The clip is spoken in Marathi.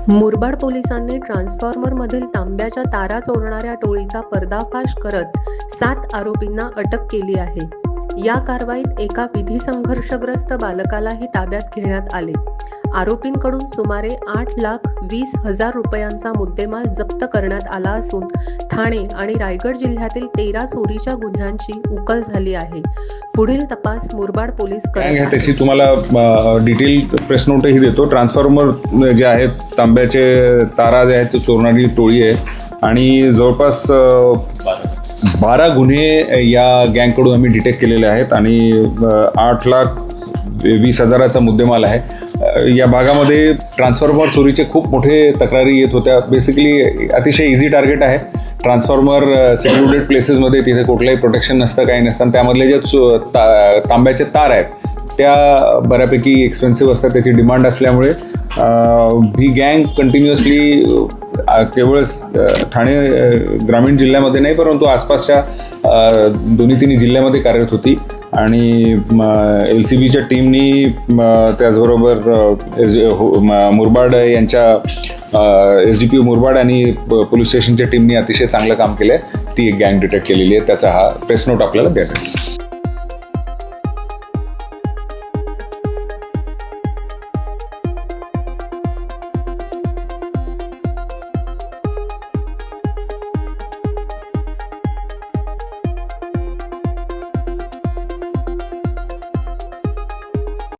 मुरबाड पोलिसांनी ट्रान्सफॉर्मरमधील तांब्याच्या तारा चोरणाऱ्या टोळीचा पर्दाफाश करत 7 आरोपींना अटक केली आहे. या कारवाईत एका विधी संघर्षग्रस्त बालकालाही ताब्यात घेण्यात आले. आरोपींकडून सुमारे 8,20,000 रुपयांचा मुद्देमाल जप्त करण्यात आला असून ठाणे आणि रायगड जिल्ह्यातील 13 चोरीच्या गुन्ह्यांची उकल झाली आहे. पुढील तपास मुरबाड पोलीस करत आहेत. त्याची तुम्हाला डिटेल प्रेस नोटही देतो. ट्रान्सफॉर्मर जे आहेत तांब्याचे तारा जे आहेत ते चोरणारी टोळी आहे आणि जवळपास 12 गुन्हे या गँगकडून आम्ही डिटेक्ट केलेले आहेत आणि 8,20,000चा मुद्देमाल आहे. या भागामध्ये ट्रान्सफॉर्मर चोरीचे खूप मोठे तक्रारी येत होत्या. बेसिकली अतिशय इझी टार्गेट आहे. ट्रान्सफॉर्मर सेक्लुडेड प्लेसेसमध्ये तिथे कुठलंही प्रोटेक्शन नसतं, काही नसतं. त्यामधले जे तांब्याचे तार आहेत त्या बऱ्यापैकी एक्सपेन्सिव्ह असतात. त्याची डिमांड असल्यामुळे ही गँग कंटिन्युअसली केवळ ठाणे ग्रामीण जिल्ह्यामध्ये नाही परंतु आसपासच्या 2-3 जिल्ह्यामध्ये कार्यरत होती आणि LCBच्या टीमनी त्याचबरोबर मुरबाड यांच्या SDPO मुरबाड आणि पोलीस स्टेशनच्या टीमनी अतिशय चांगलं काम केलं आहे. ती एक गँग डिटेक्ट केलेली आहे. त्याचा हा प्रेस नोट आपल्याला द्यायचा आहे.